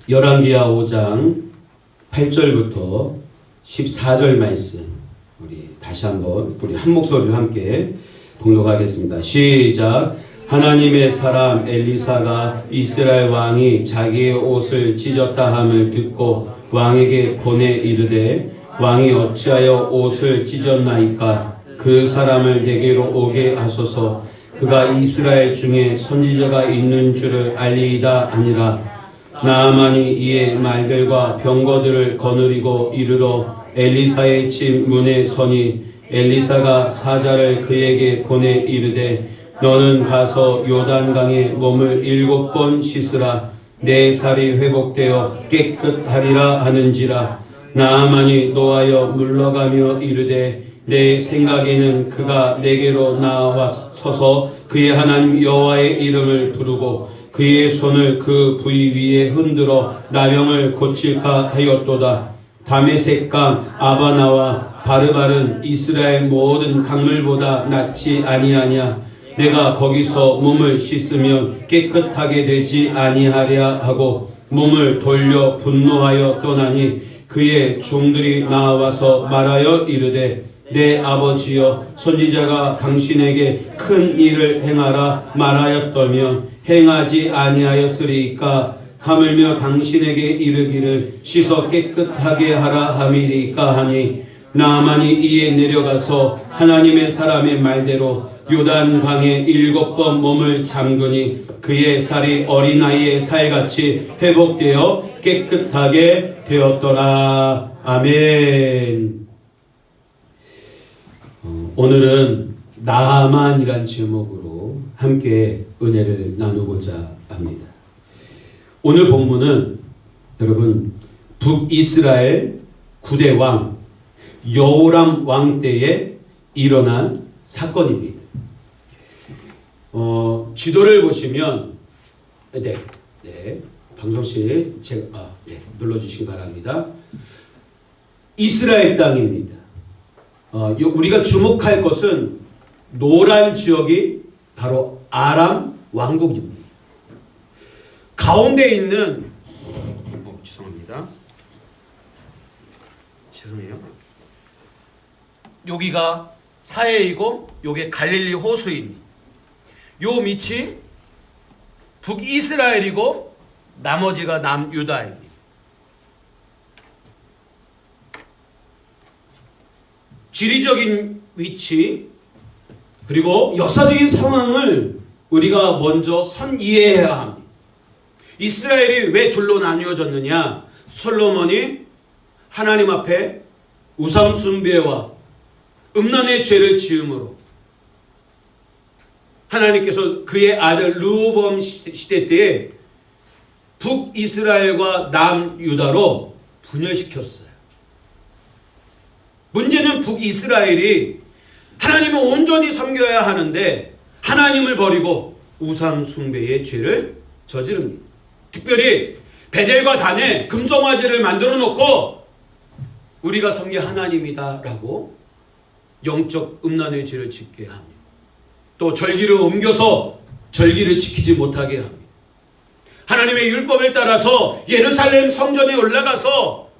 열왕기하 5장 8절부터 14절 말씀 우리 다시 한번 우리 한 목소리로 함께 봉독하겠습니다. 시작. 하나님의 사람 엘리사가 이스라엘 왕이 자기의 옷을 찢었다 함을 듣고 왕에게 보내 이르되 왕이 어찌하여 옷을 찢었나이까? 그 사람을 내게로 오게 하소서. 그가 이스라엘 중에 선지자가 있는 줄을 알리이다 하니라. 나아만이 이에 말들과 병거들을 거느리고 이르러 엘리사의 집 문에 서니 엘리사가 사자를 그에게 보내 이르되 너는 가서 요단강에 몸을 7번 씻으라. 내 살이 회복되어 깨끗하리라 하는지라. 나아만이 노하여 물러가며 이르되 내 생각에는 그가 내게로 나와서서 그의 하나님 여호와의 이름을 부르고 그의 손을 그 부위 위에 흔들어 나병을 고칠까 하였도다. 다메섹강 아바나와 바르발은 이스라엘 모든 강물보다 낫지 아니하냐? 내가 거기서 몸을 씻으면 깨끗하게 되지 아니하랴 하고 몸을 돌려 분노하여 떠나니 그의 종들이 나와서 말하여 이르되 내 아버지여 선지자가 당신에게 큰 일을 행하라 말하였다면 행하지 아니하였으리이까? 하물며 당신에게 이르기를 씻어 깨끗하게 하라 함이리이까 하니 나아만이 이에 내려가서 하나님의 사람의 말대로 요단강에 7번 몸을 잠그니 그의 살이 어린아이의 살같이 회복되어 깨끗하게 되었더라. 아멘. 오늘은 나아만이란 제목으로 함께 은혜를 나누고자 합니다. 오늘 본문은 여러분 북이스라엘 9대 왕 여호람 왕 때에 일어난 사건입니다. 지도를 보시면 방송실 눌러주시기 바랍니다. 이스라엘 땅입니다. 우리가 주목할 것은 노란 지역이 바로 아람 왕국입니다. 가운데 있는 죄송해요. 여기가 사해이고 요게 갈릴리 호수입니다. 요 밑이 북이스라엘이고 나머지가 남유다입니다. 지리적인 위치 그리고 역사적인 상황을 우리가 먼저 이해해야 합니다. 이스라엘이 왜 둘로 나뉘어졌느냐? 솔로몬이 하나님 앞에 우상 숭배와 음란의 죄를 지음으로 하나님께서 그의 아들 르호보암 시대 때에 북이스라엘과 남유다로 분열시켰어요. 문제는 북이스라엘이 하나님을 온전히 섬겨야 하는데 하나님을 버리고 우상 숭배의 죄를 저지릅니다. 특별히 베델과 단에 금송아지를 만들어 놓고 우리가 섬겨 하나님이다 라고 영적 음란의 죄를 짓게 합니다. 또 절기를 옮겨서 절기를 지키지 못하게 합니다. 하나님의 율법을 따라서 예루살렘 성전에 올라가서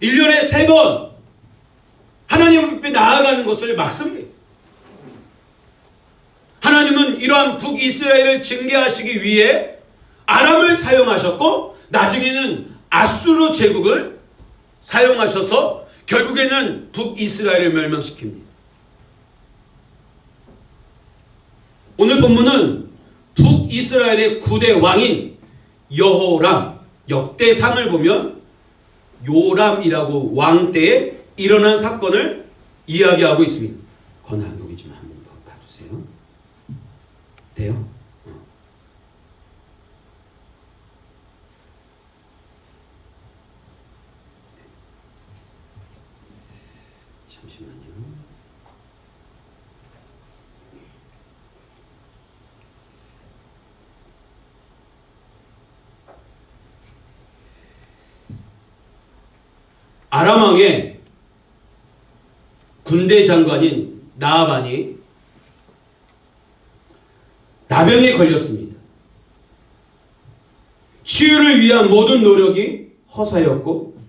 1년에 3번 하나님 앞에 나아가는 것을 막습니다. 하나님은 이러한 북이스라엘을 징계하시기 위해 아람을 사용하셨고 나중에는 아수르 제국을 사용하셔서 결국에는 북이스라엘을 멸망시킵니다. 오늘 본문은 북이스라엘의 9대 왕인 여호람 역대상을 보면 요람이라고 왕 때에 일어난 사건을 이야기하고 있습니다. 건아 여기 좀 한번 봐주세요. 돼요? 잠시만요. 아람 왕의 군대 장관인 나아만이 나병에 걸렸습니다. 치유를 위한 모든 노력이 허사였고,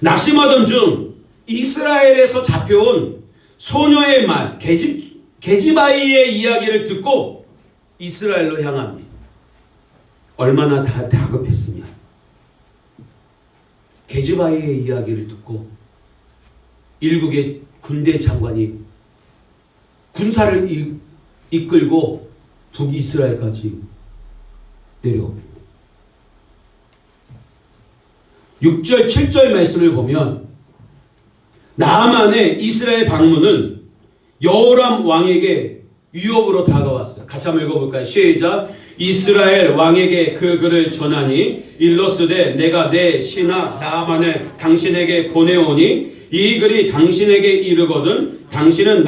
낙심하던 중 이스라엘에서 잡혀온 소녀의 말, 게지바이의 이야기를 듣고 이스라엘로 향합니다. 얼마나 다급했으면. 게지바이의 이야기를 듣고 일국의 군대 장관이 군사를 이끌고 북이스라엘까지 내려옵니다. 6절, 7절 말씀을 보면 나아만의 이스라엘 방문은 여호람 왕에게 위협으로 다가왔어요. 같이 한번 읽어볼까요? 시작. 이스라엘 왕에게 그 글을 전하니 일러스되 내가 내 신하 나아만을 당신에게 보내오니 이 글이 당신에게 이르거든 당신은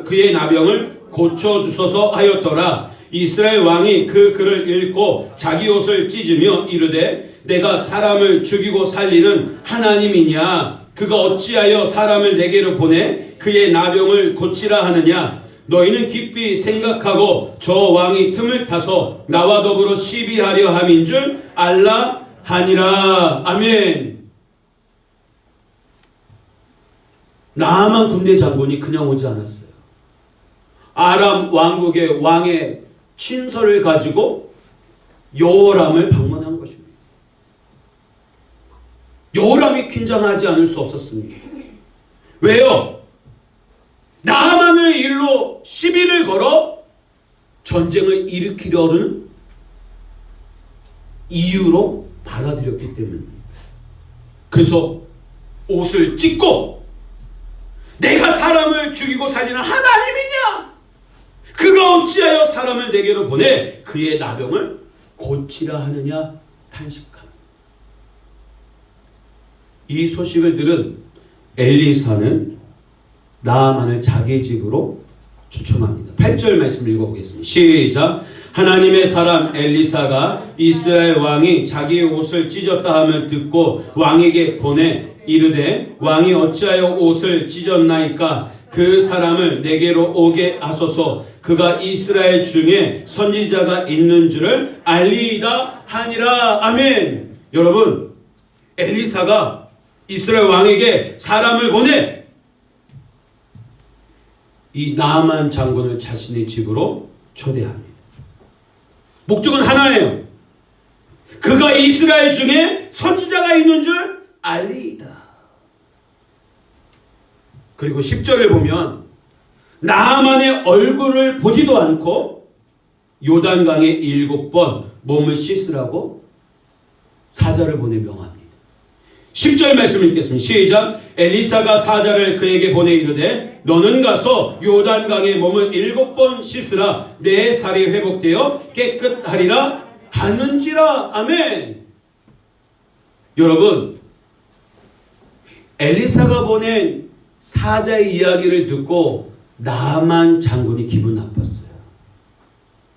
그의 나병을 고쳐주소서 하였더라. 이스라엘 왕이 그 글을 읽고 자기 옷을 찢으며 이르되 내가 사람을 죽이고 살리는 하나님이냐? 그가 어찌하여 사람을 내게로 보내 그의 나병을 고치라 하느냐? 너희는 깊이 생각하고 저 왕이 틈을 타서 나와 더불어 시비하려 함인 줄 알라 하니라. 아멘. 나아만 군대 장군이 그냥 오지 않았어요. 아람 왕국의 왕의 친서를 가지고 여호람을 방문한 것입니다. 여호람이 긴장하지 않을 수 없었습니다. 왜요? 나아만을 일로 시비를 걸어 전쟁을 일으키려는 이유로 받아들였기 때문입니다. 그래서 옷을 찢고 내가 사람을 죽이고 살리는 하나님이냐? 그가 어찌하여 사람을 내게로 보내 그의 나병을 고치라 하느냐? 탄식합니다. 이 소식을 들은 엘리사는 나아만을 자기 집으로 초청합니다. 8절 말씀 읽어보겠습니다. 시작. 하나님의 사람 엘리사가 이스라엘 왕이 자기의 옷을 찢었다 함을 듣고 왕에게 보내 이르되 왕이 어찌하여 옷을 찢었나이까? 그 사람을 내게로 오게 하소서. 그가 이스라엘 중에 선지자가 있는 줄을 알리이다 하니라. 아멘. 여러분, 엘리사가 이스라엘 왕에게 사람을 보내 이 나아만 장군을 자신의 집으로 초대합니다. 목적은 하나예요. 그가 이스라엘 중에 선지자가 있는 줄 알리이다. 그리고 10절을 보면 나아만의 얼굴을 보지도 않고 요단강에 7번 몸을 씻으라고 사자를 보내 명합니다. 10절 말씀 읽겠습니다. 시작. 엘리사가 사자를 그에게 보내 이르되 너는 가서 요단강에 몸을 7번 씻으라. 내 살이 회복되어 깨끗하리라 하는지라. 아멘. 여러분, 엘리사가 보낸 사자의 이야기를 듣고 나아만 장군이 기분 나빴어요.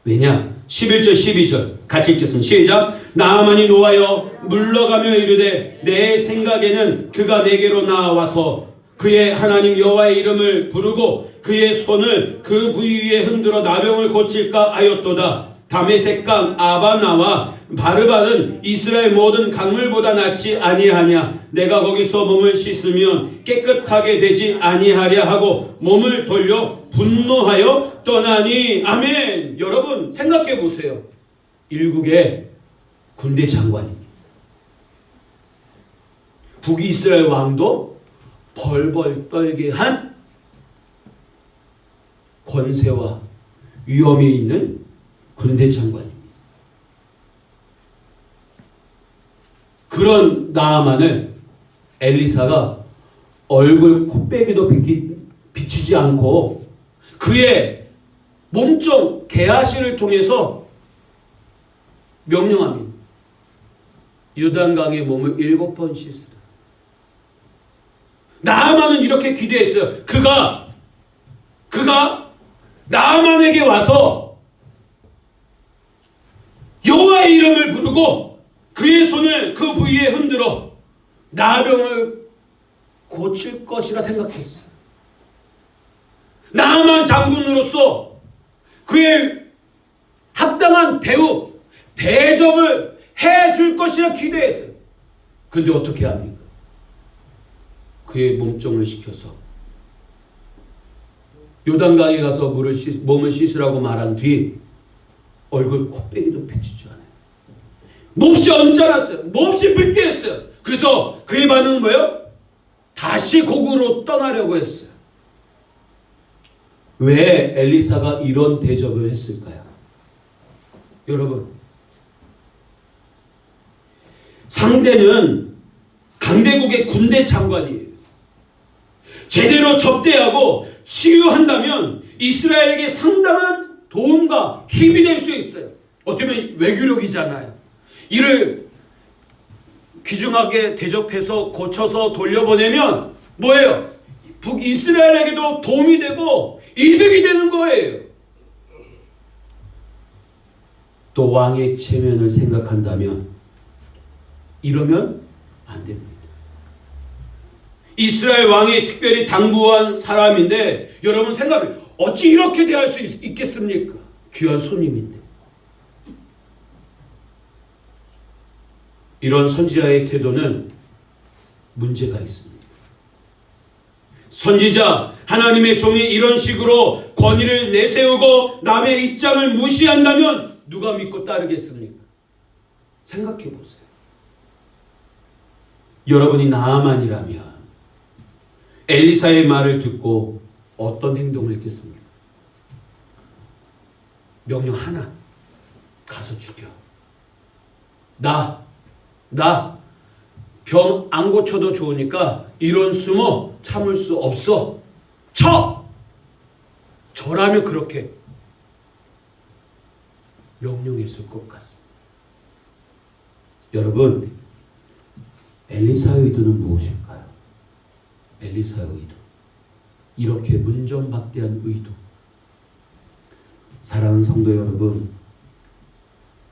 왜냐? 11절 12절 같이 읽겠습니다. 시작. 나아만이 노하여 물러가며 이르되 내 생각에는 그가 내게로 나와서 그의 하나님 여호와의 이름을 부르고 그의 손을 그 부위 위에 흔들어 나병을 고칠까 하였도다. 다메섹강 아바나와 바르바는 이스라엘 모든 강물보다 낫지 아니하냐? 내가 거기서 몸을 씻으면 깨끗하게 되지 아니하랴 하고 몸을 돌려 분노하여 떠나니. 아멘. 여러분 생각해 보세요. 일국의 군대 장관입니다. 북이스라엘 왕도 벌벌 떨게 한 권세와 위엄이 있는 군대 장관입니다. 그런 나아만을 엘리사가 얼굴 코빼기도 비추지 않고 그의 몸종 게하시를 통해서 명령합니다. 요단강에 몸을 7번 씻으라. 나아만은 이렇게 기대했어요. 그가 나아만에게 와서 여호와의 이름을 부르고 그의 손을 그 부위에 흔들어 나병을 고칠 것이라 생각했어요. 나아만 장군으로서 그의 합당한 대접을 해줄 것이라 기대했어요. 근데 어떻게 합니까? 그의 몸종을 시켜서 요단강에 가서 몸을 씻으라고 말한 뒤 얼굴 코빼기도 비치지 않아요. 몹시 언짢았어요. 몹시 불쾌했어요. 그래서 그의 반응은 뭐예요? 다시 고국으로 떠나려고 했어요. 왜 엘리사가 이런 대접을 했을까요? 여러분, 상대는 강대국의 군대 장관이에요. 제대로 접대하고 치유한다면 이스라엘에게 상당한 도움과 힘이 될 수 있어요. 어쩌면 외교력이잖아요. 이를 귀중하게 대접해서 고쳐서 돌려보내면 뭐예요? 북이스라엘에게도 도움이 되고 이득이 되는 거예요. 또 왕의 체면을 생각한다면 이러면 안 됩니다. 이스라엘 왕이 특별히 당부한 사람인데 여러분 생각해, 어찌 이렇게 대할 수 있겠습니까? 귀한 손님인데. 이런 선지자의 태도는 문제가 있습니다. 선지자, 하나님의 종이 이런 식으로 권위를 내세우고 남의 입장을 무시한다면 누가 믿고 따르겠습니까? 생각해 보세요. 여러분이 나아만이라면 엘리사의 말을 듣고 어떤 행동을 했겠습니까? 명령 하나, 가서 죽여. 나 병 안 고쳐도 좋으니까 이런 숨어 참을 수 없어. 저라면 그렇게 명령했을 것 같습니다. 여러분, 엘리사의 의도는 무엇일까요? 엘리사의 의도, 이렇게 문전박대한 의도. 사랑하는 성도 여러분,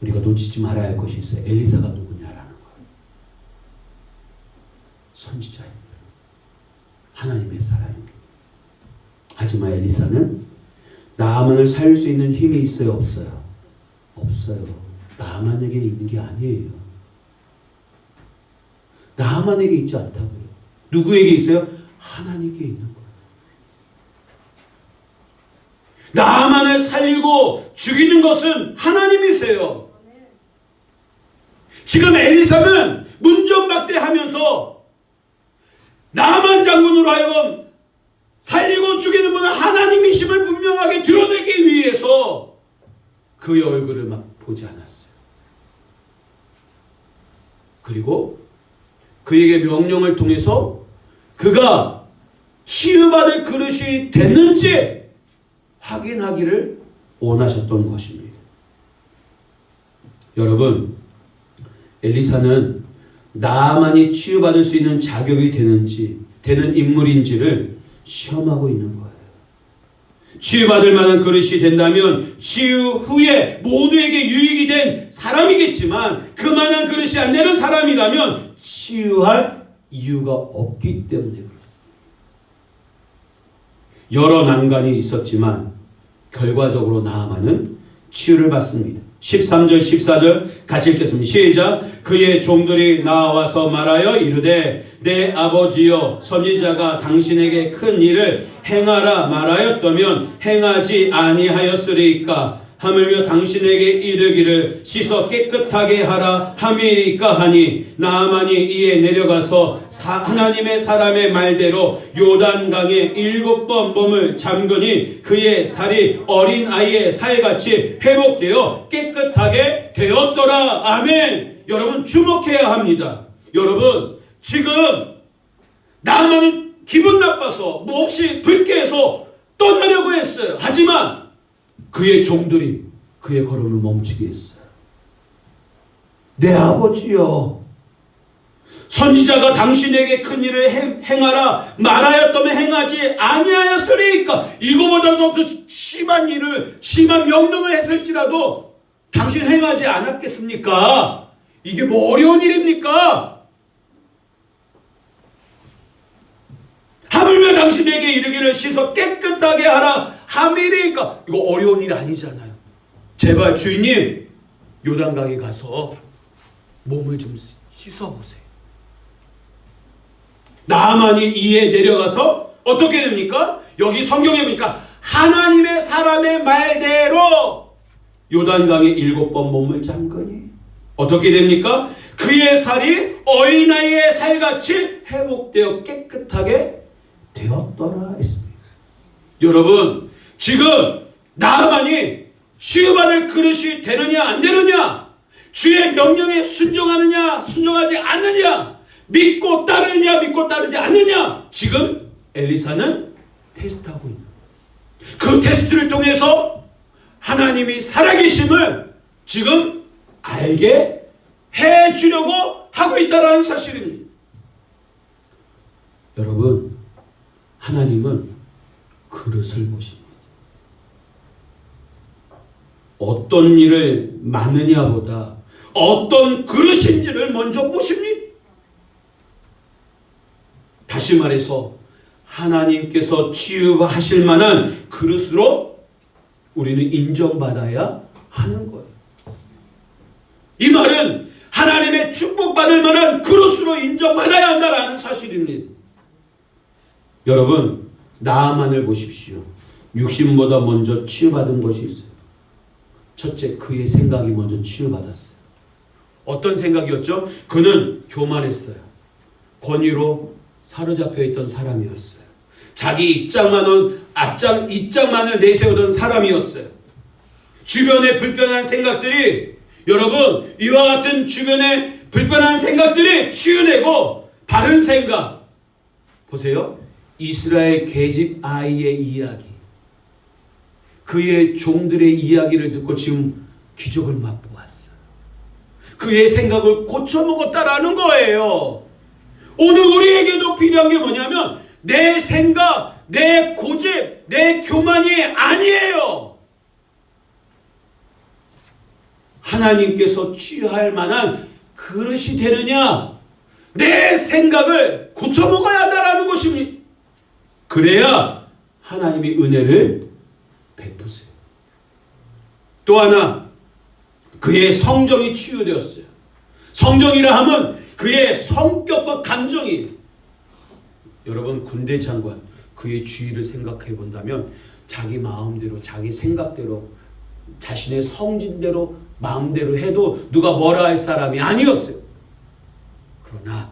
우리가 놓치지 말아야 할 것이 있어요. 엘리사가 누구냐라는 거예요. 선지자입니다. 하나님의 사람입니다. 하지만 엘리사는 나아만을 살릴 수 있는 힘이 있어요? 없어요? 없어요. 나아만에게 있는 게 아니에요. 나아만에게 있지 않다고요. 누구에게 있어요? 하나님께 있는 거예요. 나아만을 살리고 죽이는 것은 하나님이세요. 지금 엘리사는 문전박대하면서 나아만 장군으로 하여금 살리고 죽이는 분은 하나님이심을 분명하게 드러내기 위해서 그의 얼굴을 막 보지 않았어요. 그리고 그에게 명령을 통해서 그가 치유받을 그릇이 됐는지 확인하기를 원하셨던 것입니다. 여러분, 엘리사는 나아만이 치유받을 수 있는 자격이 되는 인물인지를 시험하고 있는 거예요. 치유받을 만한 그릇이 된다면 치유 후에 모두에게 유익이 된 사람이겠지만 그만한 그릇이 안 되는 사람이라면 치유할 이유가 없기 때문에 그렇습니다. 여러 난관이 있었지만 결과적으로 나아만은 치유를 받습니다. 13절 14절 같이 읽겠습니다. 시작. 그의 종들이 나와서 말하여 이르되 내 아버지여, 선지자가 당신에게 큰 일을 행하라 말하였다면 행하지 아니하였으리까? 하물며 당신에게 이르기를 씻어 깨끗하게 하라 함이리까 하니, 나아만이 이에 내려가서 하나님의 사람의 말대로 요단강에 7번 몸을 잠그니 그의 살이 어린 아이의 살같이 회복되어 깨끗하게 되었더라. 아멘. 여러분, 주목해야 합니다. 여러분, 지금 나아만은 기분 나빠서 몹시 불쾌해서 떠나려고 했어요. 하지만 그의 종들이 그의 걸음을 멈추게 했어요. 내 아버지여, 선지자가 당신에게 큰 일을 행하라 말하였다면 행하지 아니하였으리까? 이거보다도 더 심한 일을, 심한 명령을 했을지라도 당신 행하지 않았겠습니까? 이게 뭐 어려운 일입니까? 하물며 당신에게 이르기를 씻어 깨끗하게 하라 함이리까? 이거 어려운 일 아니잖아요. 제발 주인님, 요단강에 가서 몸을 좀 씻어보세요. 나만이 이에 내려가서 어떻게 됩니까? 여기 성경에 보니까 하나님의 사람의 말대로 요단강에 7번 몸을 잠그니 어떻게 됩니까? 그의 살이 어린아이의 살같이 회복되어 깨끗하게 되었더라 했습니다. 여러분, 지금 나만이 치유받을 그릇이 되느냐 안 되느냐, 주의 명령에 순종하느냐 순종하지 않느냐, 믿고 따르느냐 믿고 따르지 않느냐, 지금 엘리사는 테스트하고 있는 그 테스트를 통해서 하나님이 살아계심을 지금 알게 해주려고 하고 있다는 사실입니다. 여러분, 하나님은 그릇을 보십니다. 어떤 일을 맡느냐보다 어떤 그릇인지를 먼저 보십니다. 다시 말해서 하나님께서 치유하실 만한 그릇으로 우리는 인정받아야 하는 거예요. 이 말은 하나님의 축복받을 만한 그릇으로 인정받아야 한다는 사실입니다. 여러분, 나아만을 보십시오. 육신보다 먼저 치유받은 것이 있어요. 첫째, 그의 생각이 먼저 치유받았어요. 어떤 생각이었죠? 그는 교만했어요. 권위로 사로잡혀 있던 사람이었어요. 자기 입장만을 내세우던 사람이었어요. 주변의 불편한 생각들이, 여러분, 이와 같은 주변의 불편한 생각들이 치유되고 바른 생각. 보세요. 이스라엘 계집 아이의 이야기, 그의 종들의 이야기를 듣고 지금 기적을 맛보았어요. 그의 생각을 고쳐먹었다라는 거예요. 오늘 우리에게도 필요한 게 뭐냐면 내 생각, 내 고집, 내 교만이 아니에요. 하나님께서 치유할 만한 그릇이 되느냐, 내 생각을 고쳐먹어야 한다는 것입니다. 그래야 하나님이 은혜를 베푸세요. 또 하나, 그의 성정이 치유되었어요. 성정이라 하면 그의 성격과 감정이, 여러분, 군대 장관 그의 주의를 생각해 본다면 자기 마음대로, 자기 생각대로, 자신의 성질대로, 마음대로 해도 누가 뭐라 할 사람이 아니었어요. 그러나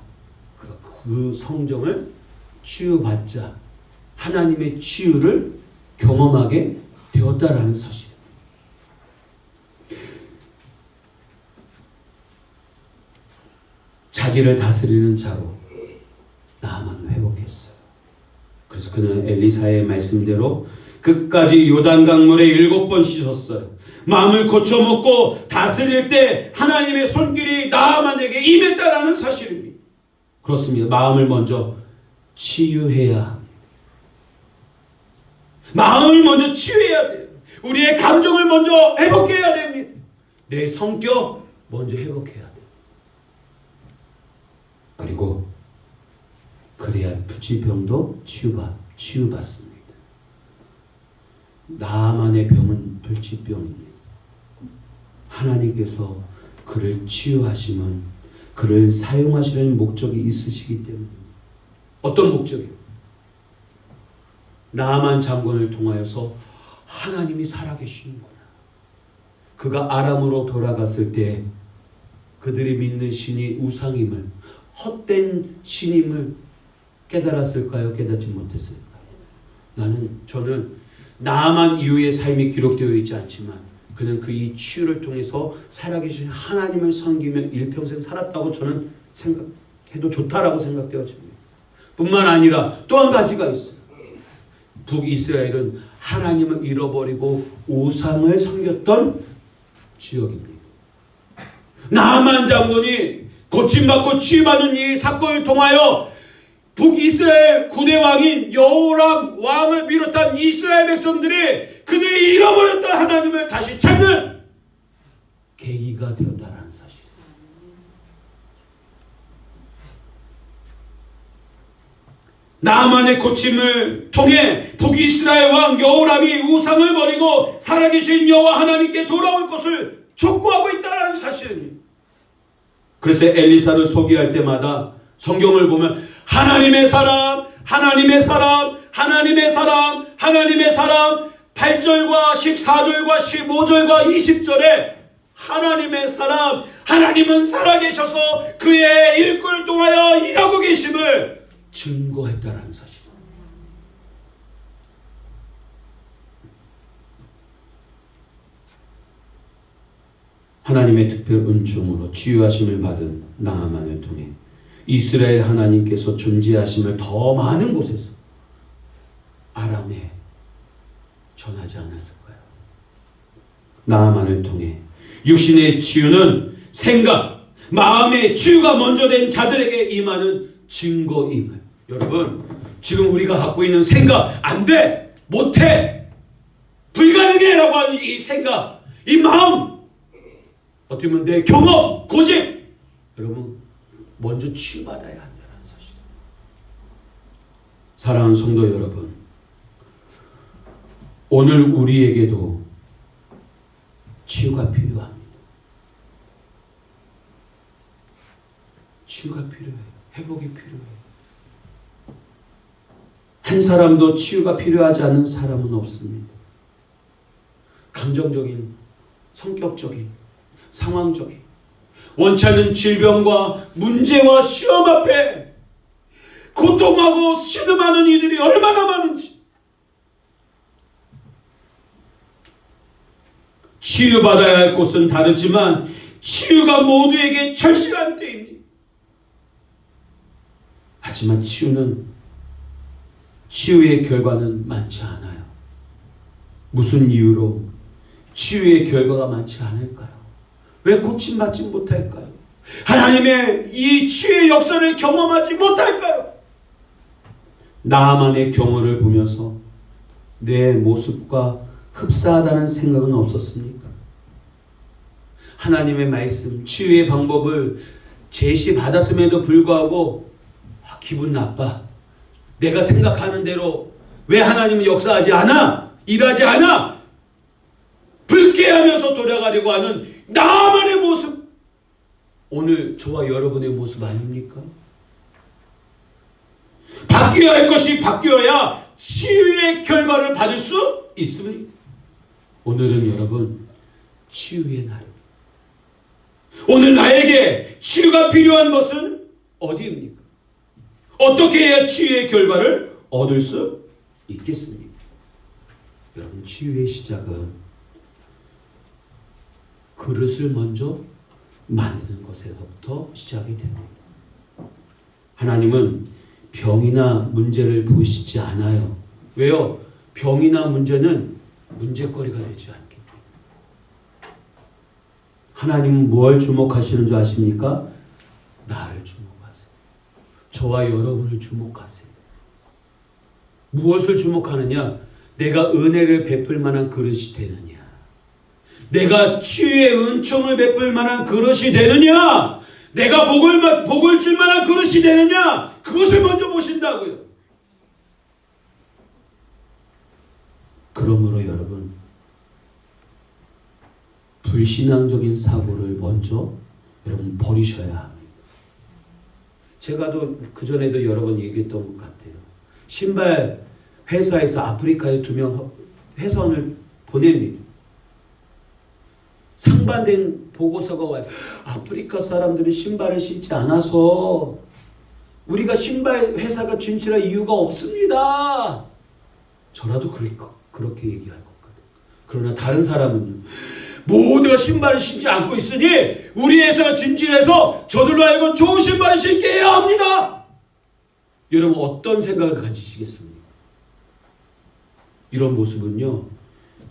그 성정을 치유받자 하나님의 치유를 경험하게 되었다라는 사실. 자기를 다스리는 자로 나아만을 회복했어요. 그래서 그는 엘리사의 말씀대로 끝까지 요단강물에 7번 씻었어요. 마음을 고쳐먹고 다스릴 때 하나님의 손길이 나아만에게 임했다라는 사실입니다. 그렇습니다. 마음을 먼저 치유해야 합니다. 마음을 먼저 치유해야 돼요. 우리의 감정을 먼저 회복해야 됩니다. 내 성격 먼저 회복해야 돼요. 그리고 그래야 불치병도 치유받습니다. 나만의 병은 불치병입니다. 하나님께서 그를 치유하시면 그를 사용하시는 목적이 있으시기 때문에. 어떤 목적이요? 나만 장군을 통하여서 하나님이 살아계시는구나. 그가 아람으로 돌아갔을 때 그들이 믿는 신이 우상임을, 헛된 신임을 깨달았을까요? 깨닫지 못했을까요? 저는 나만 이후의 삶이 기록되어 있지 않지만 그는 그 이 치유를 통해서 살아계신 하나님을 섬기며 일평생 살았다고 저는 생각해도 좋다라고 생각되어집니다. 뿐만 아니라 또 한 가지가 있어요. 북이스라엘은 하나님을 잃어버리고 우상을 섬겼던 지역입니다. 나만 장군이 고침받고 치유받은 이 사건을 통하여 북이스라엘 9대 왕인 여호람 왕을 비롯한 이스라엘 백성들이 그들이 잃어버렸던 하나님을 다시 찾는 계기가 되었다는 사실. 나만의 고침을 통해 북이스라엘 왕 여호람이 우상을 버리고 살아계신 여호와 하나님께 돌아올 것을 촉구하고 있다는 사실입니다. 그래서 엘리사를 소개할 때마다 성경을 보면 하나님의 사람, 하나님의 사람, 하나님의 사람, 하나님의 사람, 8절과 14절과 15절과 20절에 하나님의 사람, 하나님은 살아계셔서 그의 일꾼을 통하여 일하고 계심을 증거했다라는 사실. 하나님의 특별 은총으로 치유하심을 받은 나아만을 통해 이스라엘 하나님께서 존재하심을 더 많은 곳에서 아람에 전하지 않았을까요? 나아만을 통해 육신의 치유는 생각, 마음의 치유가 먼저 된 자들에게 임하는 증거임을. 여러분, 지금 우리가 갖고 있는 생각, 안 돼, 못해, 불가능해 라고 하는 이 생각, 이 마음, 어떻게 보면 내 경험, 고집, 여러분 먼저 치유받아야 한다는 사실. 사랑하는 성도 여러분, 오늘 우리에게도 치유가 필요합니다. 치유가 필요해요. 회복이 필요해요. 한 사람도 치유가 필요하지 않은 사람은 없습니다. 감정적인, 성격적인, 상황적인 원치 않는 질병과 문제와 시험 앞에 고통하고 신음하는 이들이 얼마나 많은지. 치유받아야 할 곳은 다르지만 치유가 모두에게 절실한 때입니다. 하지만 치유의 결과는 많지 않아요. 무슨 이유로 치유의 결과가 많지 않을까요? 왜 고침받지 못할까요? 하나님의 이 치유의 역사를 경험하지 못할까요? 나만의 경우를 보면서 내 모습과 흡사하다는 생각은 없었습니까? 하나님의 말씀, 치유의 방법을 제시받았음에도 불구하고 기분 나빠. 내가 생각하는 대로 왜 하나님은 역사하지 않아? 일하지 않아? 불쾌하면서 돌아가려고 하는 나만의 모습. 오늘 저와 여러분의 모습 아닙니까? 바뀌어야 할 것이 바뀌어야 치유의 결과를 받을 수 있습니다. 오늘은 여러분 치유의 날입니다. 오늘 나에게 치유가 필요한 것은 어디입니까? 어떻게 해야 치유의 결과를 얻을 수 있겠습니까? 여러분, 치유의 시작은 그릇을 먼저 만드는 것에서부터 시작이 됩니다. 하나님은 병이나 문제를 보시지 않아요. 왜요? 병이나 문제는 문제거리가 되지 않기 때문에. 하나님은 뭘 주목하시는 줄 아십니까? 나를 주목하세요. 저와 여러분을 주목하세요. 무엇을 주목하느냐? 내가 은혜를 베풀 만한 그릇이 되느냐? 내가 치유의 은총을 베풀 만한 그릇이 되느냐? 내가 복을 줄 만한 그릇이 되느냐? 그것을 먼저 보신다고요. 그러므로 여러분, 불신앙적인 사고를 먼저 여러분 버리셔야 합니다. 제가 그전에도 여러 번 얘기했던 것 같아요. 신발 회사에서 아프리카에 2명 회선을 보냅니다. 상반된 보고서가 와요. 아프리카 사람들이 신발을 신지 않아서 우리가 신발 회사가 진출할 이유가 없습니다. 저라도 그렇게 얘기할 것 같아요. 그러나 다른 사람은요. 모두가 신발을 신지 않고 있으니 우리 회사가 진출해서 저들로 하여금 좋은 신발을 신게 해야 합니다. 여러분, 어떤 생각을 가지시겠습니까? 이런 모습은요,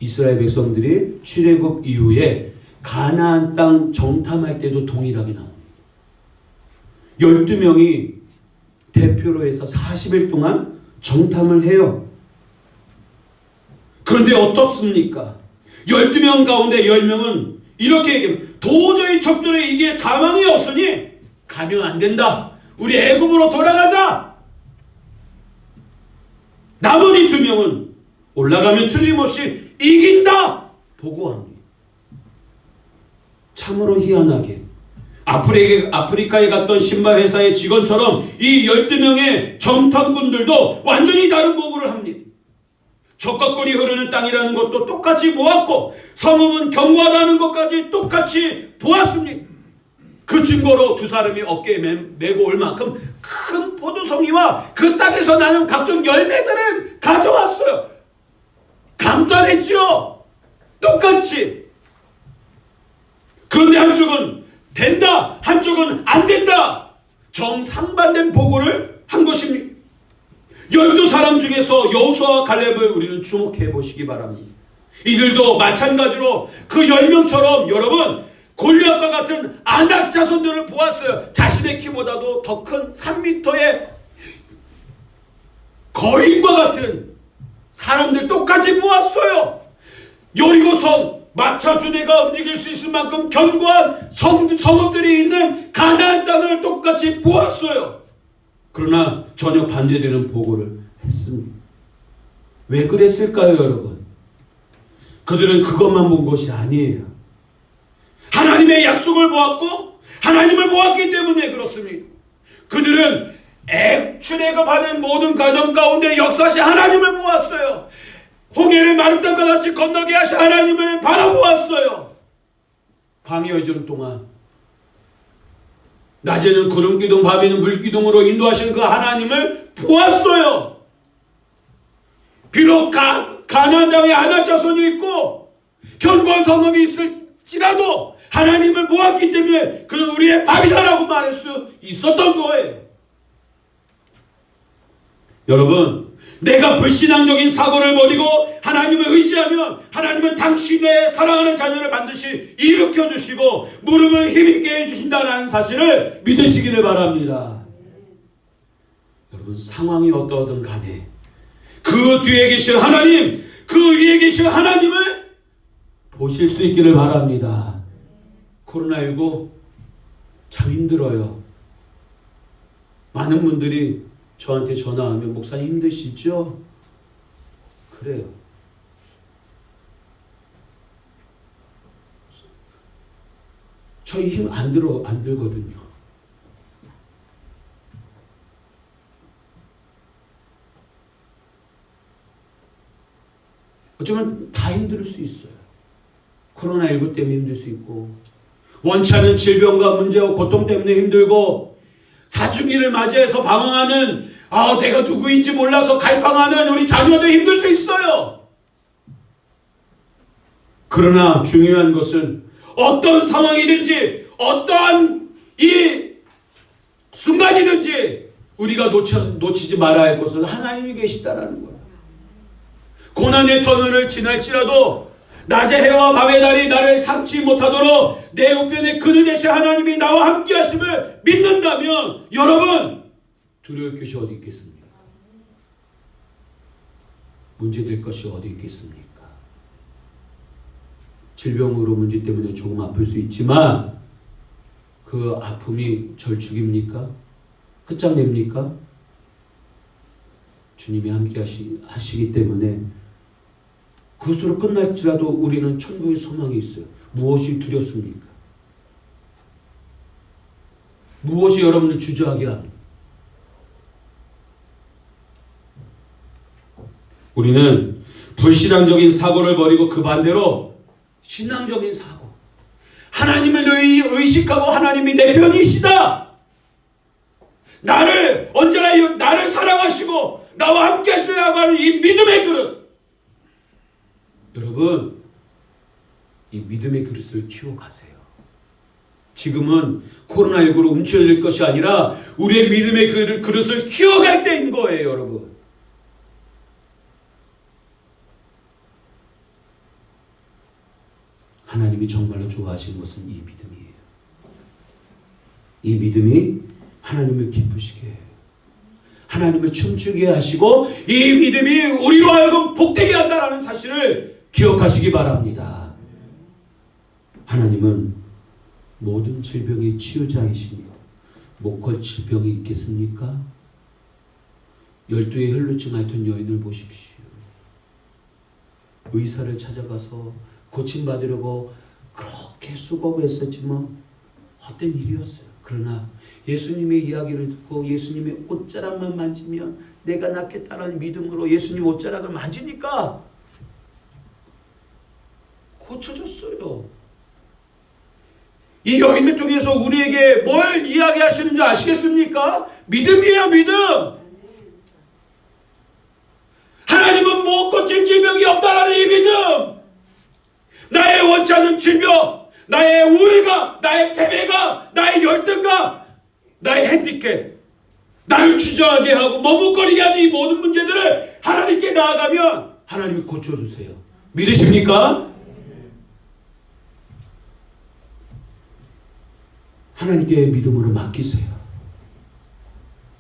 이스라엘 백성들이 출애굽 이후에 가나안 땅 정탐할 때도 동일하게 나옵니다. 12명이 대표로 해서 40일 동안 정탐을 해요. 그런데 어떻습니까? 12명 가운데 10명은 이렇게 얘기합니다. 도저히 적들의 이게 가망이 없으니 가면 안 된다. 우리 애굽으로 돌아가자. 나머지 2명은 올라가면 틀림없이 이긴다. 보고합니다. 참으로 희한하게 아프리카에 갔던 신발 회사의 직원처럼 이 12명의 정탐꾼들도 완전히 다른 보고를 합니다. 적과 꿀이 흐르는 땅이라는 것도 똑같이 보았고 성읍은 견고하다는 것까지 똑같이 보았습니다. 그 증거로 두 사람이 어깨에 메고 올 만큼 큰 포도송이와 그 땅에서 나는 각종 열매들을 가져왔어요. 간단했죠. 똑같이. 그런데 한쪽은 된다, 한쪽은 안 된다. 정상반된 보고를 한 것입니다. 12사람 중에서 여호수아와 갈렙을 우리는 주목해 보시기 바랍니다. 이들도 마찬가지로 그 10명처럼 여러분 골리앗과 같은 아낙 자손들을 보았어요. 자신의 키보다도 더 큰 3m의 거인과 같은 사람들 똑같이 보았어요. 여리고성 마차 두 대가 움직일 수 있을 만큼 견고한 성읍들이 있는 가나안 땅을 똑같이 보았어요. 그러나 전혀 반대되는 보고를 했습니다. 왜 그랬을까요, 여러분? 그들은 그것만 본 것이 아니에요. 하나님의 약속을 보았고 하나님을 보았기 때문에 그렇습니다. 그들은 출애굽하는 모든 과정 가운데 역사하신 하나님을 보았어요. 홍해를 마른 땅과 같이 건너게 하신 하나님을 바라보았어요. 밤이 여전 동안 낮에는 구름기둥 밤에는 물기둥으로 인도하시는 그 하나님을 보았어요. 비록 가나안 땅에 아낙 자손이 있고 견고한 성읍이 있을지라도 하나님을 보았기 때문에 그는 우리의 밥이다라고 말할 수 있었던 거예요. 여러분, 내가 불신앙적인 사고를 버리고 하나님을 의지하면 하나님은 당신의 사랑하는 자녀를 반드시 일으켜 주시고 무릎을 힘있게 해주신다는 사실을 믿으시기를 바랍니다. 여러분, 상황이 어떠하든 간에 그 뒤에 계신 하나님, 그 위에 계신 하나님을 보실 수 있기를 바랍니다. 코로나19 참 힘들어요. 많은 분들이 저한테 전화하면 목사님 힘드시죠? 그래요. 저희 힘 안 들거든요. 어쩌면 다 힘들 수 있어요. 코로나19 때문에 힘들 수 있고 원치 않은 질병과 문제와 고통 때문에 힘들고 사춘기를 맞이해서 방황하는 내가 누구인지 몰라서 갈팡하는 우리 자녀들 힘들 수 있어요. 그러나 중요한 것은 어떤 상황이든지 어떠한 이 순간이든지 우리가 놓치지 말아야 할 것은 하나님이 계시다라는 거예요. 고난의 터널을 지날지라도 낮의 해와 밤의 달이 나를 삼지 못하도록 내 우편에 그늘 대신 하나님이 나와 함께 하심을 믿는다면 여러분 두려울 것이 어디 있겠습니까? 문제될 것이 어디 있겠습니까? 질병으로 문제 때문에 조금 아플 수 있지만 그 아픔이 절 죽입니까? 끝장냅니까? 주님이 함께 하시기 때문에 그것으로 끝날지라도 우리는 천국의 소망이 있어요. 무엇이 두렵습니까? 무엇이 여러분을 주저하게 합니까? 우리는 불신앙적인 사고를 버리고 그 반대로 신앙적인 사고, 하나님을 의식하고 하나님이 내 편이시다, 나를 언제나 나를 사랑하시고 나와 함께 하시라고 하는 이 믿음의 그릇, 여러분 이 믿음의 그릇을 키워가세요. 지금은 코로나19로 움츠러질 것이 아니라 우리의 믿음의 그릇을 키워갈 때인 거예요. 여러분, 하나님이 정말로 좋아하시는 것은 이 믿음이에요. 이 믿음이 하나님을 기쁘시게 해요. 하나님을 춤추게 하시고 이 믿음이 우리로 하여금 복되게 한다는 사실을 기억하시기 바랍니다. 하나님은 모든 질병의 치유자이시며 목걸 질병이 있겠습니까? 12의 혈루증 앓던 여인을 보십시오. 의사를 찾아가서 고침받으려고 그렇게 수고했었지만 헛된 일이었어요. 그러나 예수님의 이야기를 듣고 예수님의 옷자락만 만지면 내가 낫겠다는 믿음으로 예수님 옷자락을 만지니까 고쳐졌어요. 이 여인을 통해서 우리에게 뭘 이야기하시는 줄 아시겠습니까? 믿음이에요, 믿음. 하나님은 못 고칠 질병이 없다라는 이 믿음. 나의 원치 질병, 나의 우울감, 나의 패배감, 나의 열등감, 나의 핸디캡, 나를 주저하게 하고 머뭇거리게 하는 이 모든 문제들을 하나님께 나아가면 하나님이 고쳐주세요. 믿으십니까? 하나님께 믿음으로 맡기세요.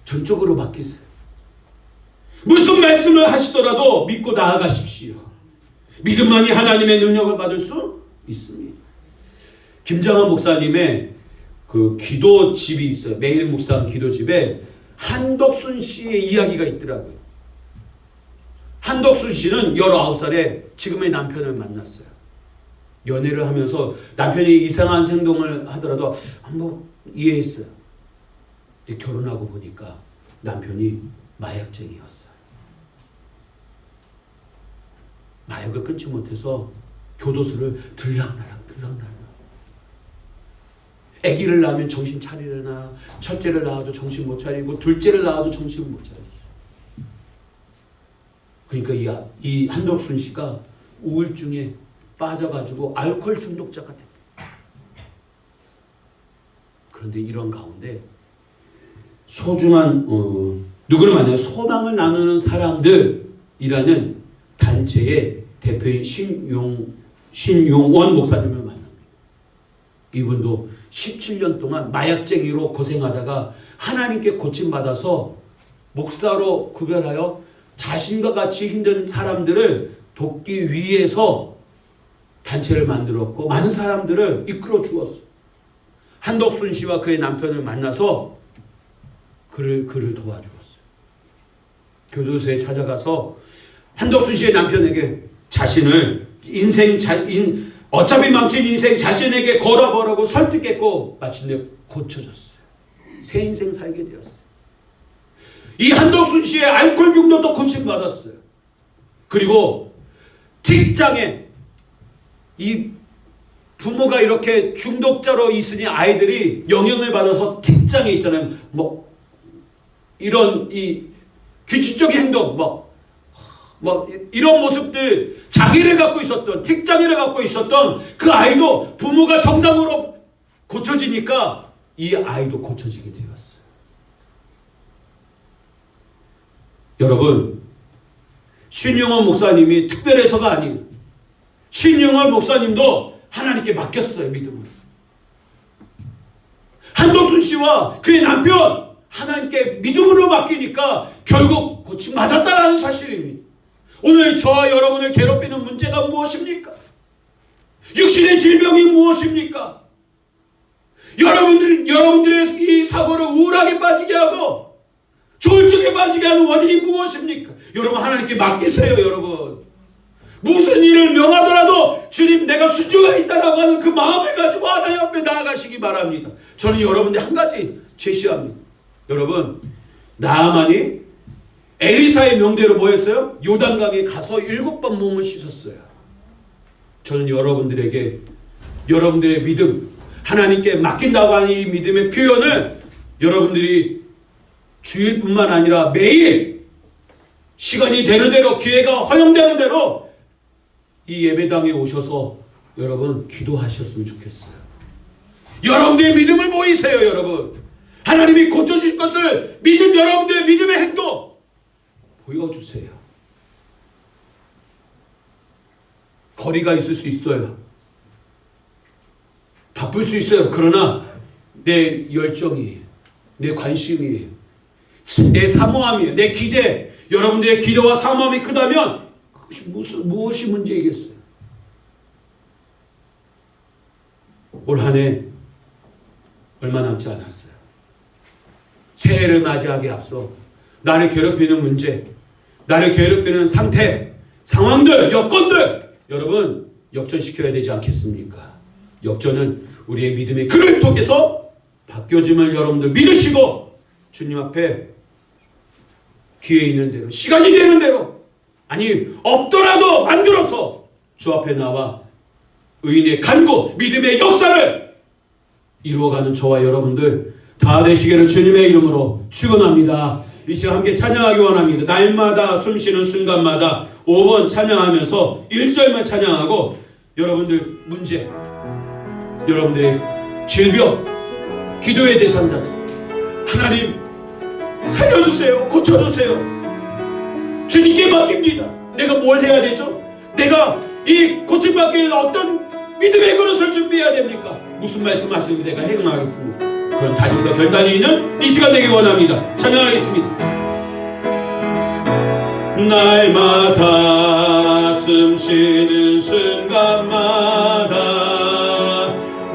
전적으로 맡기세요. 무슨 말씀을 하시더라도 믿고 나아가십시오. 믿음만이 하나님의 능력을 받을 수 있습니다. 김장한 목사님의 그 기도집이 있어요. 매일 묵상 기도집에 한덕순 씨의 이야기가 있더라고요. 한덕순 씨는 19살에 지금의 남편을 만났어요. 연애를 하면서 남편이 이상한 행동을 하더라도 한번 이해했어요. 결혼하고 보니까 남편이 마약쟁이였어요. 마약을 끊지 못해서 교도소를 들락날락. 아기를 낳으면 정신 차리려나, 첫째를 낳아도 정신 못 차리고 둘째를 낳아도 정신 못 차렸어요. 그러니까 이 한덕순 씨가 우울증에 빠져가지고 알코올 중독자가 됐다. 그런데 이런 가운데 소중한 누구를 만나요? 소망을 나누는 사람들이라는 단체의 대표인 신용원 목사님을 만납니다. 이분도 17년 동안 마약쟁이로 고생하다가 하나님께 고침받아서 목사로 구별하여 자신과 같이 힘든 사람들을 돕기 위해서 단체를 만들었고 많은 사람들을 이끌어 주었어요. 한덕순 씨와 그의 남편을 만나서 그를 도와주었어요. 교도소에 찾아가서 한덕순 씨의 남편에게 자신을 어차피 망친 인생 자신에게 걸어보라고 설득했고 마침내 고쳐졌어요. 새 인생 살게 되었어요. 이 한덕순 씨의 알코올 중독도 고침받았어요. 그리고 직장에 이 부모가 이렇게 중독자로 있으니 아이들이 영향을 받아서 직장에 있잖아요. 뭐 이런 이 규칙적인 행동 뭐 이런 모습들 장애를 갖고 있었던 직장애를 갖고 있었던 그 아이도 부모가 정상으로 고쳐지니까 이 아이도 고쳐지게 되었어요. 여러분 신용원 목사님이 특별해서가 아니에요. 신용원 목사님도 하나님께 맡겼어요. 믿음을. 한덕순 씨와 그의 남편 하나님께 믿음으로 맡기니까 결국 고침받았다는 사실입니다. 오늘 저와 여러분을 괴롭히는 문제가 무엇입니까? 육신의 질병이 무엇입니까? 여러분들의 이 사고를 우울하게 빠지게 하고 조울증에 빠지게 하는 원인이 무엇입니까? 여러분 하나님께 맡기세요. 여러분 무슨 일을 명하더라도 주님 내가 순종가 있다라고 하는 그 마음을 가지고 하나님 앞에 나아가시기 바랍니다. 저는 여러분들 한 가지 제시합니다. 여러분 나아만이 엘리사의 명대로 뭐 했어요? 요단강에 가서 7번 몸을 씻었어요. 저는 여러분들에게 여러분들의 믿음 하나님께 맡긴다고 하는 이 믿음의 표현을 여러분들이 주일뿐만 아니라 매일 시간이 되는 대로 기회가 허용되는 대로 이 예배당에 오셔서 여러분 기도하셨으면 좋겠어요. 여러분들의 믿음을 보이세요. 여러분 하나님이 고쳐주실 것을 믿는 여러분들의 믿음의 행동 보여주세요. 거리가 있을 수 있어요. 바쁠 수 있어요. 그러나 내 열정이 내 관심이 내 사모함이 내 기대 여러분들의 기도와 사모함이 크다면 그것이 무엇이 문제이겠어요? 올 한 해 얼마 남지 않았어요. 새해를 맞이하기 앞서 나를 괴롭히는 문제 나를 괴롭히는 상태 상황들 여건들 여러분 역전시켜야 되지 않겠습니까? 역전은 우리의 믿음의 글을 통해서 바뀌어짐을 여러분들 믿으시고 주님 앞에 기회 있는 대로, 시간이 되는 대로, 아니 없더라도 만들어서 주 앞에 나와 의인의 간구, 믿음의 역사를 이루어가는 저와 여러분들 다 되시기를 주님의 이름으로 축원합니다. 이 시간 함께 찬양하기 원합니다. 날마다 숨쉬는 순간마다 5번 찬양하면서 1절만 찬양하고 여러분들 문제, 여러분들의 질병, 기도의 대상자들 하나님 살려주세요. 고쳐주세요. 주님께 맡깁니다. 내가 뭘 해야 되죠? 내가 이 고침받기 위해 어떤 믿음의 그릇을 준비해야 됩니까? 무슨 말씀하시는지 내가 행하겠습니다. 그런 다짐과 결단이 있는 이 시간 되기 원합니다. 찬양하겠습니다. 날마다 숨쉬는 순간마다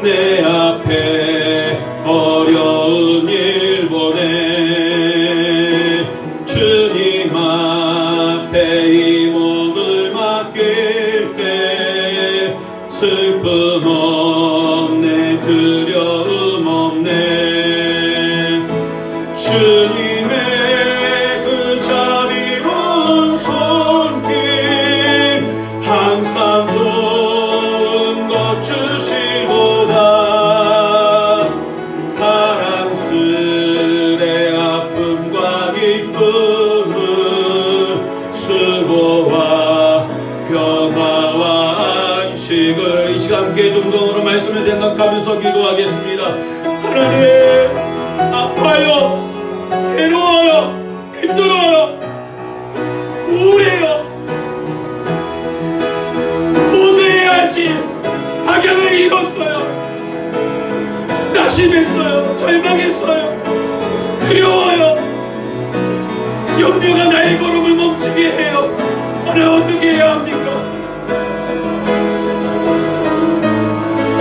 내 앞에 어려운 일 보내 주님 앞에 이 몸을 맡길 때 슬픔 없네 두려움 없네 주님의 그 자비로운 손길 항상 좋은 것 주시보다 사랑스레 아픔과 기쁨을 수고와 평화와 안식을 이 시간 함께 동동으로 말씀을 생각하면서 기도하겠습니다. 하나님 아파요, 괴로워요, 힘들어요, 우울해요, 무엇을 해야 할지 방향을 잃었어요. 낙심했어요. 절망했어요. 두려워요. 염려가 나의 걸음을 멈추게 해요. 하나님 어떻게 해야 합니까?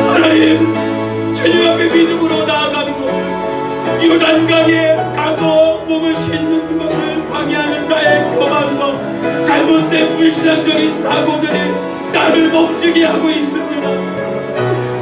하나님 주님 앞에 믿음으로 나아가는 것을, 요단강에 가서 몸을 씻는 것을 방해하는 나의 교만과 잘못된 불신앙적인 사고들이 나를 멈추게 하고 있습니다.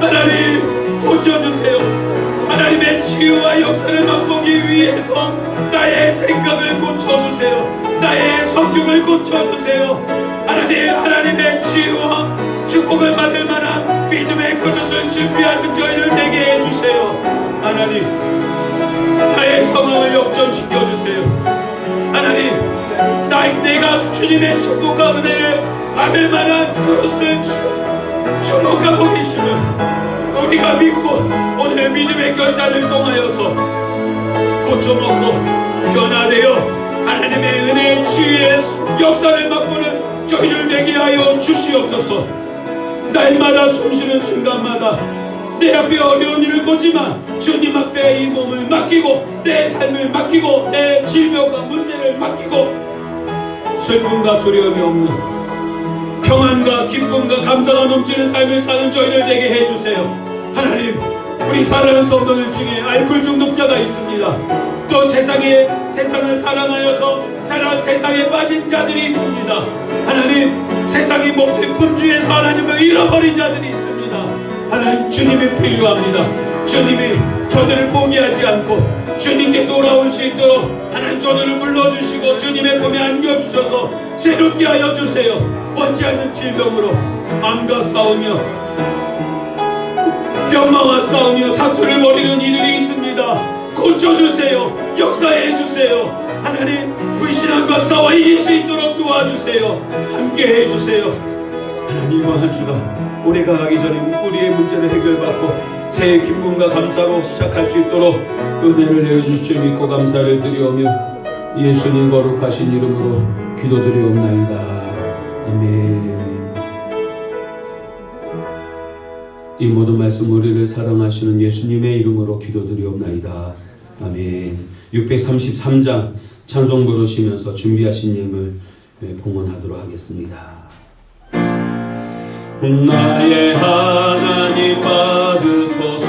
하나님 고쳐주세요. 하나님의 치유와 역사를 맛보기 위해서 나의 생각을 고쳐주세요. 나의 성격을 고쳐주세요. 하나님의 치유와 축복을 받을 만한 믿음의 그릇을 준비하는 저희를 되게 해주세요. 하나님 나의 상황을 역전시켜주세요. 하나님 내가 주님의 축복과 은혜를 받을 만한 그릇을 주목하고 계시는 우리가 믿고 오늘 믿음의 결단을 통하여서 고쳐먹고 변화되어 하나님의 은혜의 치유의 역사를 맛보는 저희를 되게 하여 주시옵소서. 날마다 숨쉬는 순간마다 내 앞에 어려운 일을 보지만 주님 앞에 이 몸을 맡기고 내 삶을 맡기고 내 질병과 문제를 맡기고 슬픔과 두려움이 없는 평안과 기쁨과 감사가 넘치는 삶을 사는 저희를 되게 해주세요. 하나님 우리 사랑하는 성도들 중에 알코올 중독자가 있습니다. 또 세상을 사랑하여서 세상에 빠진 자들이 있습니다. 하나님 세상의 몹쓸 분주에서 하나님을 잃어버린 자들이 있습니다. 하나님 주님이 필요합니다. 주님이 저들을 포기하지 않고 주님께 돌아올 수 있도록 하나님 저들을 불러주시고 주님의 품에 안겨주셔서 새롭게 하여 주세요. 원치 않는 질병으로 암과 싸우며 병마와 싸우며 사투를 벌이는 이들이 있습니다. 고쳐주세요. 역사해 주세요. 하나님 불신앙과 싸워 이길 수 있도록 도와주세요. 함께 해주세요. 하나님 이번 한 주가 올해가 가기 전에 우리의 문제를 해결받고 새해 기쁨과 감사로 시작할 수 있도록 은혜를 내려주실 줄 믿고 감사를 드리오며 예수님 거룩하신 이름으로 기도드리옵나이다. 아멘. 이 모든 말씀 우리를 사랑하시는 예수님의 이름으로 기도드리옵나이다. 아멘. 633장 찬송 부르시면서 준비하신 예물 봉헌하도록 하겠습니다. 나의 하나님 받으소서.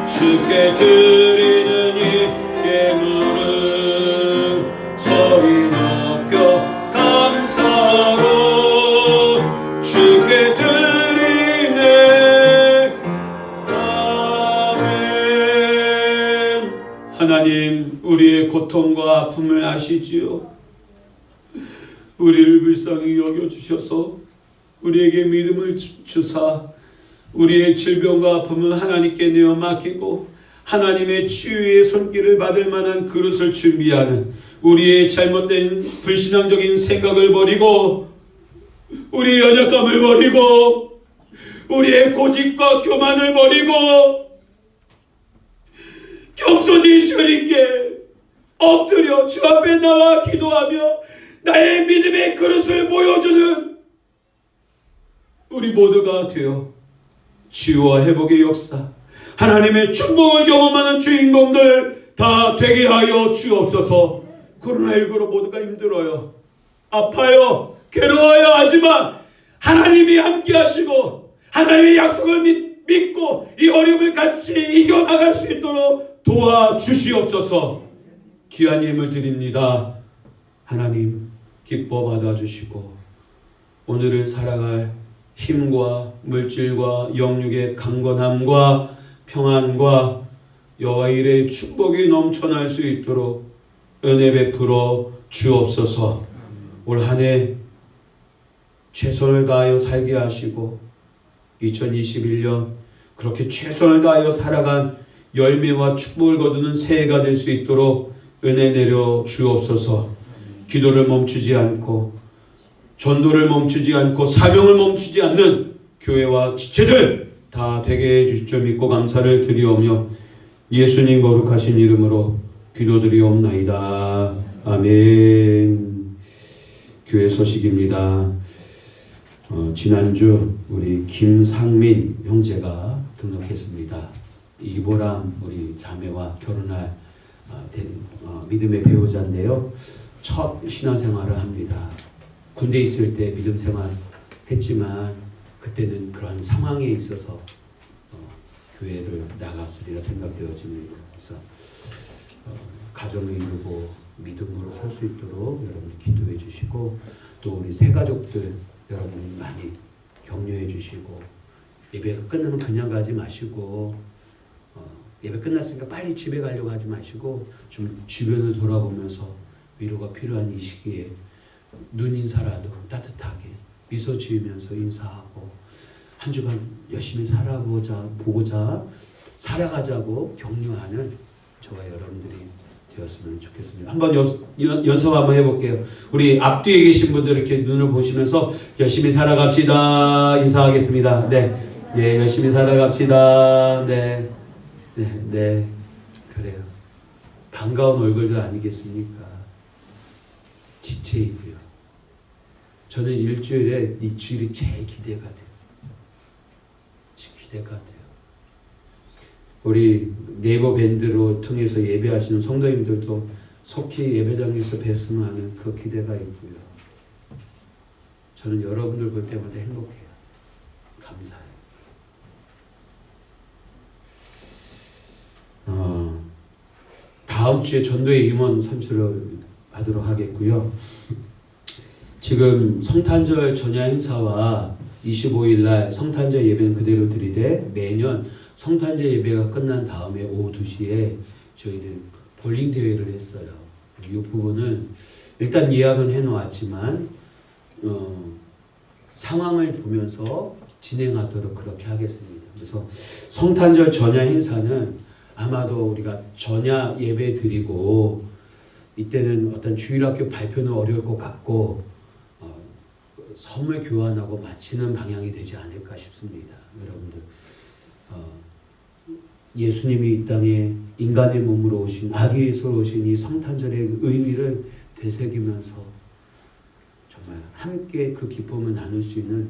주께 드리는 이 예물을 소리 높여 감사로 주께 드리네. 하나님, 우리의 고통과 아픔을 아시지요. 우리를 불쌍히 여겨주셔서 우리에게 믿음을 주사 우리의 질병과 아픔을 하나님께 내어 맡기고 하나님의 치유의 손길을 받을 만한 그릇을 준비하는 우리의 잘못된 불신앙적인 생각을 버리고 우리의 연약감을 버리고 우리의 고집과 교만을 버리고 겸손히 주님께 엎드려 주 앞에 나와 기도하며 나의 믿음의 그릇을 보여주는 우리 모두가 되어 치유와 회복의 역사, 하나님의 축복을 경험하는 주인공들 다 되게 하여 주옵소서. 코로나19로 모두가 힘들어요, 아파요, 괴로워요. 하지만 하나님이 함께 하시고 하나님의 약속을 믿고 이 어려움을 같이 이겨나갈 수 있도록 도와주시옵소서. 귀한 예물 드립니다. 하나님 기뻐 받아주시고 오늘을 살아갈 힘과 물질과 영육의 강건함과 평안과 여호와 일의 축복이 넘쳐날 수 있도록 은혜 베풀어 주옵소서. 올 한 해 최선을 다하여 살게 하시고 2021년 그렇게 최선을 다하여 살아간 열매와 축복을 거두는 새해가 될 수 있도록 은혜 내려 주옵소서. 기도를 멈추지 않고 전도를 멈추지 않고 사명을 멈추지 않는 교회와 지체들 다 되게 해주실 줄 믿고 감사를 드리오며 예수님 거룩하신 이름으로 기도드리옵나이다. 아멘. 교회 소식입니다. 지난주 우리 김상민 형제가 등록했습니다. 이보람 우리 자매와 결혼할 믿음의 배우자인데요. 첫 신앙생활을 합니다. 군대 있을 때 믿음 생활 했지만 그때는 그러한 상황에 있어서 교회를 나갔으리라 생각되어집니다. 그래서 가정을 이루고 믿음으로 설 수 있도록 여러분 기도해 주시고 또 우리 새 가족들 여러분 많이 격려해 주시고 예배가 끝나면 그냥 가지 마시고 예배 끝났으니까 빨리 집에 가려고 하지 마시고 좀 주변을 돌아보면서 위로가 필요한 이 시기에 눈인사라도 따뜻하게 미소 지으면서 인사하고 한 주간 열심히 보고자 살아가자고 격려하는 저와 여러분들이 되었으면 좋겠습니다. 한번 연습 한번 해볼게요. 우리 앞뒤에 계신 분들 이렇게 눈을 보시면서 열심히 살아갑시다 인사하겠습니다. 네, 예, 열심히 살아갑시다. 네, 네, 네, 그래요. 반가운 얼굴들 아니겠습니까? 지체이고요. 저는 일주일에 이 주일이 제일 기대가 돼요. 기대가 돼요. 우리 네이버 밴드로 통해서 예배하시는 성도님들도 속히 예배당에서 뵀으면 하는 그 기대가 있고요. 저는 여러분들 볼 때마다 행복해요. 감사해요. 다음 주에 전도의 임원 선출을 하도록 하겠고요. 지금 성탄절 전야 행사와 25일 날 성탄절 예배는 그대로 드리되 매년 성탄절 예배가 끝난 다음에 오후 2시에 저희들 볼링 대회를 했어요. 이 부분은 일단 예약은 해놓았지만 상황을 보면서 진행하도록 그렇게 하겠습니다. 그래서 성탄절 전야 행사는 아마도 우리가 전야 예배 드리고 이때는 어떤 주일학교 발표는 어려울 것 같고 선물 교환하고 마치는 방향이 되지 않을까 싶습니다. 여러분들 예수님이 이 땅에 인간의 몸으로 오신 아기 예수로 오신 이 성탄절의 의미를 되새기면서 정말 함께 그 기쁨을 나눌 수 있는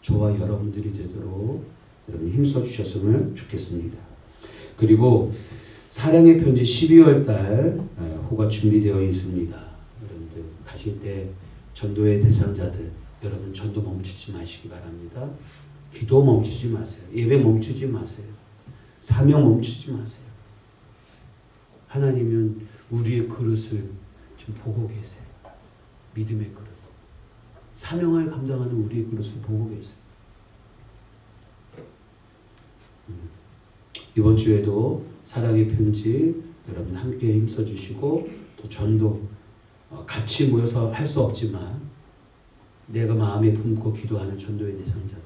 저와 여러분들이 되도록 여러분 힘써 주셨으면 좋겠습니다. 그리고 사랑의 편지 12월 달 호가 준비되어 있습니다. 여러분들 가실 때 전도의 대상자들 여러분 전도 멈추지 마시기 바랍니다. 기도 멈추지 마세요. 예배 멈추지 마세요. 사명 멈추지 마세요. 하나님은 우리의 그릇을 좀 보고 계세요. 믿음의 그릇. 사명을 감당하는 우리의 그릇을 보고 계세요. 이번 주에도 사랑의 편지 여러분 함께 힘써 주시고 또 전도 같이 모여서 할 수 없지만 내가 마음에 품고 기도하는 전도의 대상자들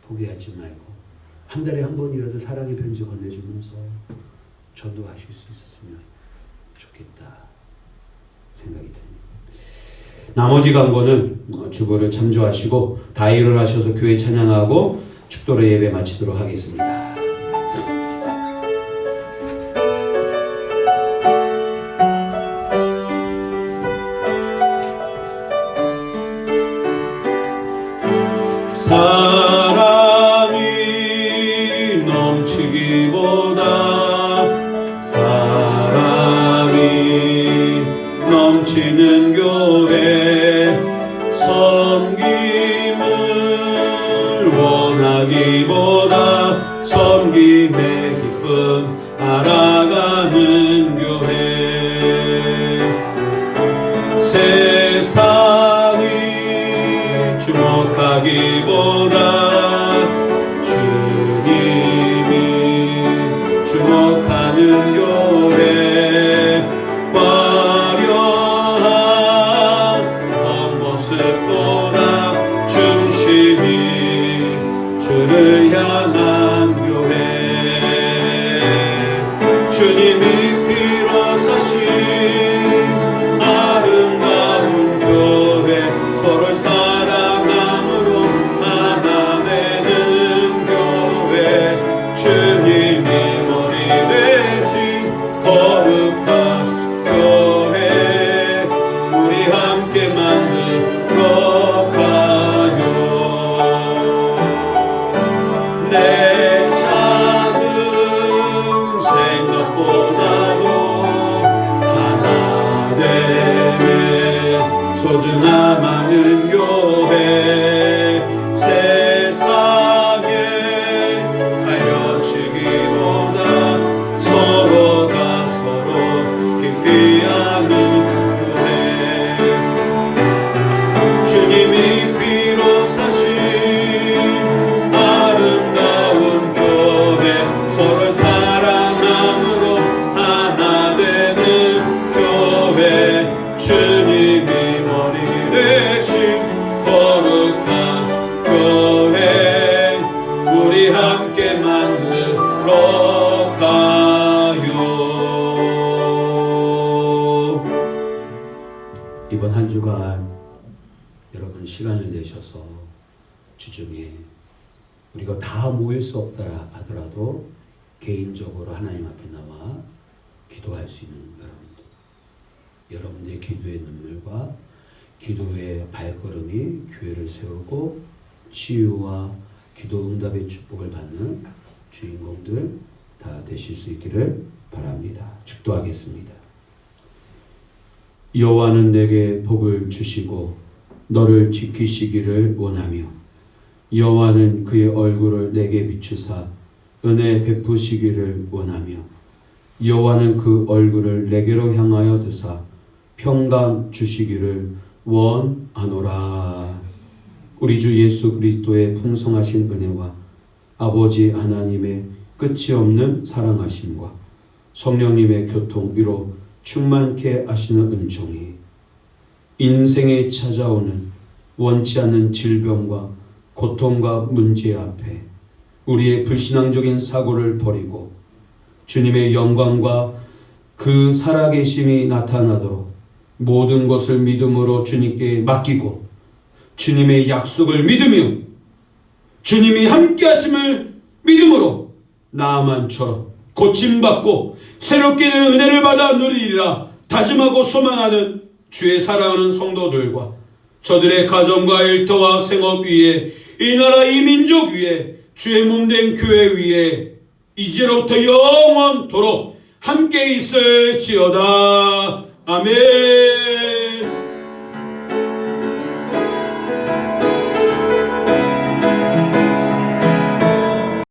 포기하지 말고 한 달에 한 번이라도 사랑의 편지 건네주면서 전도하실 수 있었으면 좋겠다 생각이 듭니다. 나머지 강권은 주보를 참조하시고 다 일어나셔서 교회 찬양하고 축도로 예배 마치도록 하겠습니다. 사랑이 넘치기보다 사랑이 넘치는 교회 섬김을 원하기보다 섬김의 기쁨 알아가는 교회 세상이 주목하기보다 주님이 주목하는 교회 화려한 겉모습보다 중심이 주를 향한 교회 주님이 피로 사신 아름다운 교회 서로를 사랑함으로 하나 되는 교회 주님이 머리 되신 거룩한 교회 우리 함께 만들어 가요. 내 작은 생각보다도 하나 되는 소중함 많은 교회 세상에 알려지기보다 서로가 서로 깊이 아는 교회 주님이 피로 사신 아름다운 교회 서로를 사랑함으로 하나 되는 교회 주님이 머리 되신 거룩한 교회 우리 함께 만들어 가요. 이번 한 주간 여러분 시간을 내셔서 주중에 우리가 다 모일 수 없다 하더라도 개인적으로 하나님 앞에 나와 기도할 수 있는 여러분들의 기도의 눈물과 기도의 발걸음이 교회를 세우고 치유와 기도 응답의 축복을 받는 주인공들 다 되실 수 있기를 바랍니다. 축도하겠습니다. 여호와는 내게 복을 주시고 너를 지키시기를 원하며 여호와는 그의 얼굴을 내게 비추사 은혜 베푸시기를 원하며 여호와는 그 얼굴을 내게로 향하여 드사 평강 주시기를 원하노라. 우리 주 예수 그리스도의 풍성하신 은혜와 아버지 하나님의 끝이 없는 사랑하심과 성령님의 교통 위로 충만케 하시는 은총이 인생에 찾아오는 원치 않는 질병과 고통과 문제 앞에 우리의 불신앙적인 사고를 버리고 주님의 영광과 그 살아계심이 나타나도록 모든 것을 믿음으로 주님께 맡기고 주님의 약속을 믿으며 주님이 함께 하심을 믿음으로 나아만처럼 고침받고 새롭게 된 은혜를 받아 누리리라 다짐하고 소망하는 주의 사랑하는 성도들과 저들의 가정과 일터와 생업 위에 이 나라 이 민족 위에 주의 몸된 교회 위에 이제로부터 영원토록 함께 있을지어다. 아멘.